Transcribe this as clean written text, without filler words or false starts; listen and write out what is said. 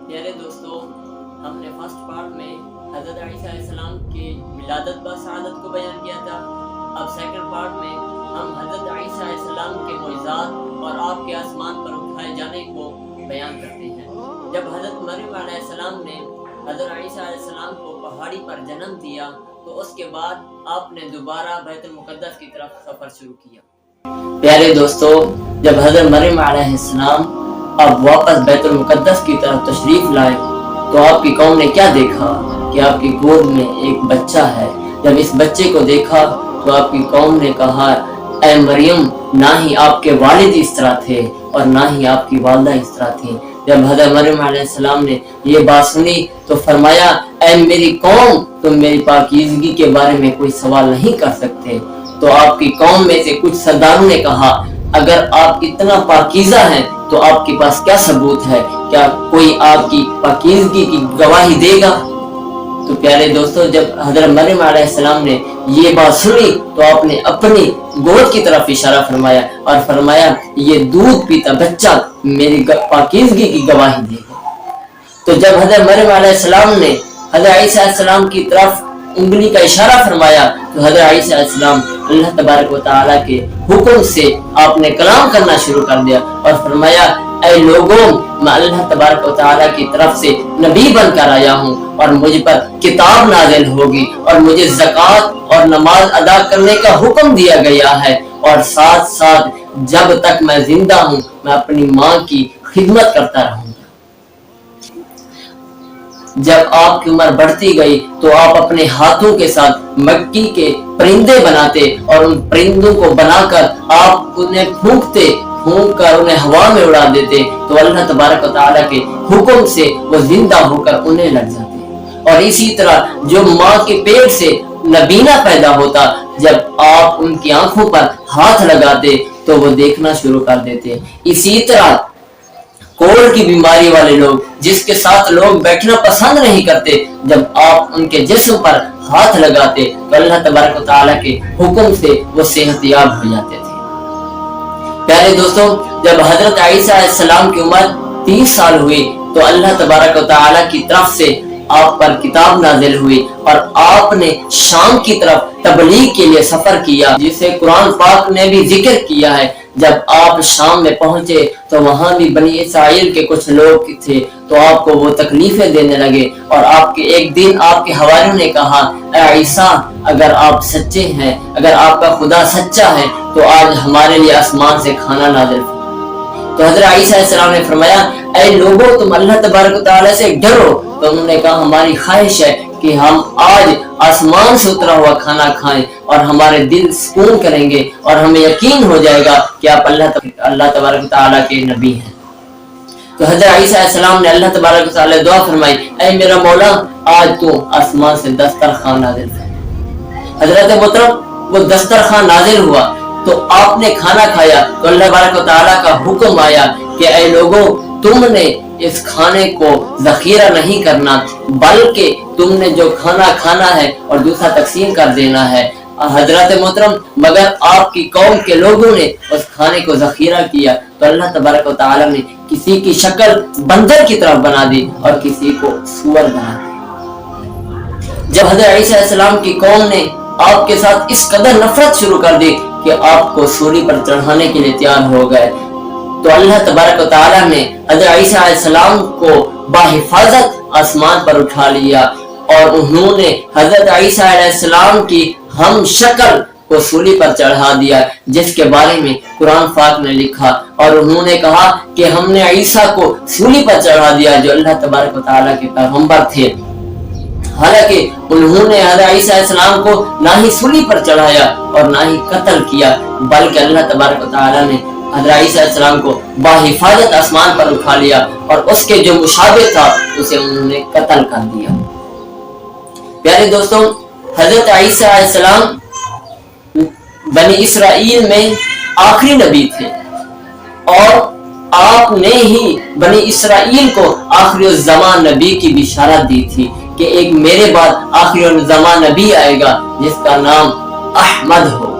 پیارے دوستو، ہم نے فرسٹ پارٹ میں حضرت عیسیٰ علیہ السلام کی ولادت با سعادت کو بیان کیا تھا۔ اب سیکنڈ پارٹ میں ہم حضرت عیسیٰ علیہ السلام کے معجزات اور آپ کے آسمان پر اٹھائے جانے کو بیان کرتے ہیں۔ جب حضرت مریم علیہ السلام نے حضرت عیسیٰ علیہ السلام کو پہاڑی پر جنم دیا تو اس کے بعد آپ نے دوبارہ بیت المقدس کی طرف سفر شروع کیا۔ پیارے دوستو، جب حضرت مریم علیہ السلام اب واپس بیت المقدس کی طرف تشریف لائے تو آپ کی قوم نے کیا دیکھا کہ آپ کی گود میں ایک بچہ ہے۔ جب اس بچے کو دیکھا تو آپ کی قوم نے کہا، اے مریم، نہ ہی آپ کے والد اس طرح تھے اور نہ ہی آپ کی والدہ اس طرح تھی۔ جب حضرت مریم علیہ السلام نے یہ بات سنی تو فرمایا، اے میری قوم، تم میری پاکیزگی کے بارے میں کوئی سوال نہیں کر سکتے۔ تو آپ کی قوم میں سے کچھ سرداروں نے کہا، اگر آپ اتنا پاکیزہ ہیں تو آپ کے پاس کیا ثبوت ہے؟ کیا کوئی آپ کی پاکیزگی کی گواہی دے گا؟ تو پیارے دوستو، جب حضرت مریم علیہ السلام نے یہ بات سنی تو آپ نے اپنی گود کی طرف اشارہ فرمایا اور فرمایا، یہ دودھ پیتا بچہ میری پاکیزگی کی گواہی دے گا۔ تو جب حضرت مریم علیہ السلام نے حضرت عیسیٰ علیہ السلام کی طرف انگلی کا اشارہ فرمایا تو حضرت عیسیٰ علیہ السلام اللہ تبارک و تعالیٰ کے حکم سے آپ نے کلام کرنا شروع کر دیا اور فرمایا، اے لوگوں، میں اللہ تبارک و تعالیٰ کی طرف سے نبی بن کر آیا ہوں اور مجھ پر کتاب نازل ہوگی اور مجھے زکوٰۃ اور نماز ادا کرنے کا حکم دیا گیا ہے، اور ساتھ ساتھ جب تک میں زندہ ہوں میں اپنی ماں کی خدمت کرتا رہوں گا۔ جب آپ کی عمر بڑھتی گئی تو آپ اپنے ہاتھوں کے ساتھ مٹی کے پرندے بناتے اور ان پرندوں کو بنا کر آپ انہیں پھونک کر انہیں ہوا میں اڑا دیتے تو اللہ تبارک و تعالیٰ کے حکم سے وہ زندہ ہو کر انہیں لگ جاتے۔ اور اسی طرح جو ماں کے پیٹ سے نبینا پیدا ہوتا، جب آپ ان کی آنکھوں پر ہاتھ لگاتے تو وہ دیکھنا شروع کر دیتے۔ اسی طرح کوڑ کی بیماری والے لوگ جس کے ساتھ لوگ بیٹھنا پسند نہیں کرتے، جب آپ ان کے جسم پر ہاتھ لگاتے تو اللہ تبارک و تعالیٰ کے حکم سے وہ صحت یاب ہو جاتے تھے۔ پیارے دوستوں، جب حضرت عیسیٰ علیہ السلام کی عمر 30 سال ہوئی تو اللہ تبارک و تعالیٰ کی طرف سے آپ پر کتاب نازل ہوئی اور آپ نے شام کی طرف تبلیغ کے لیے سفر کیا، جسے قرآن پاک نے بھی ذکر کیا ہے۔ جب آپ شام میں پہنچے تو وہاں بھی بنی اسرائیل کے کچھ لوگ تھے تو آپ کو وہ تکلیفیں دینے لگے، اور آپ کے ایک دن آپ کے حواریوں نے کہا، اے عیسیٰ، اگر آپ سچے ہیں، اگر آپ کا خدا سچا ہے تو آج ہمارے لیے آسمان سے کھانا نازل فرمائے۔ تو حضرت عیسیٰ علیہ السلام نے فرمایا، اے لوگوں، تم اللہ تبارک و تعالیٰ سے ڈرو۔ تو انہوں نے کہا، ہماری خواہش ہے کہ ہم آج آسمان سے اترا ہوا کھانا کھائیں اور ہمارے دل سکون کریں گے اور ہمیں یقین ہو جائے گا کہ آپ اللہ تبارک و تعالیٰ کے نبی ہیں۔ تو حضرت عیسیٰ علیہ السلام نے اللہ تبارک و تعالیٰ دعا فرمائی، اے میرا مولا، آج تو آسمان سے دسترخوان نازل فرما۔ حضرت محترم، وہ دسترخوان نازل ہوا تو آپ نے کھانا کھایا تو اللہ تبارک و تعالیٰ کا حکم آیا کہ اے لوگوں، تم نے اس کھانے کو ذخیرہ نہیں کرنا، بلکہ تم نے جو کھانا کھانا ہے اور دوسرا تقسیم کر دینا ہے۔ حضرت محترم، مگر آپ کی قوم کے لوگوں نے اس کھانے کو ذخیرہ کیا تو اللہ تبارک و تعالیٰ نے کسی کی شکل بندر کی طرف بنا دی اور کسی کو سور بنا دی۔ جب حضرت عیسیٰ علیہ السلام کی قوم نے آپ کے ساتھ اس قدر نفرت شروع کر دی کہ آپ کو سولی پر چڑھانے کے لیے تیار ہو گئے تو اللہ تبارک و تعالیٰ نے حضرت عیسیٰ علیہ السلام کو بحفاظت آسمان پر اٹھا لیا، اور انہوں نے حضرت عیسیٰ علیہ السلام کی ہم شکل کو سولی پر چڑھا دیا، جس کے بارے میں قرآن پاک نے لکھا، اور انہوں نے کہا کہ ہم نے عیسیٰ کو سولی پر چڑھا دیا جو اللہ تبارک و تعالیٰ کے پیغمبر تھے۔ حالانکہ انہوں نے حضرت عیسیٰ علیہ السلام کو نہ ہی سولی پر چڑھایا اور نہ ہی قتل کیا، بلکہ اللہ تبارک و تعالیٰ نے حضرت عیسیٰ علیہ السلام کو بحفاظت آسمان پر اٹھا لیا اور اس کے جو مشابہ تھا اسے انہوں نے قتل کر دیا۔ پیارے دوستوں، حضرت عیسیٰ علیہ السلام بنی اسرائیل میں آخری نبی تھے، اور آپ نے ہی بنی اسرائیل کو آخری الزمان نبی کی بشارت دی تھی کہ ایک میرے بعد آخری الزمان نبی آئے گا جس کا نام احمد ہو۔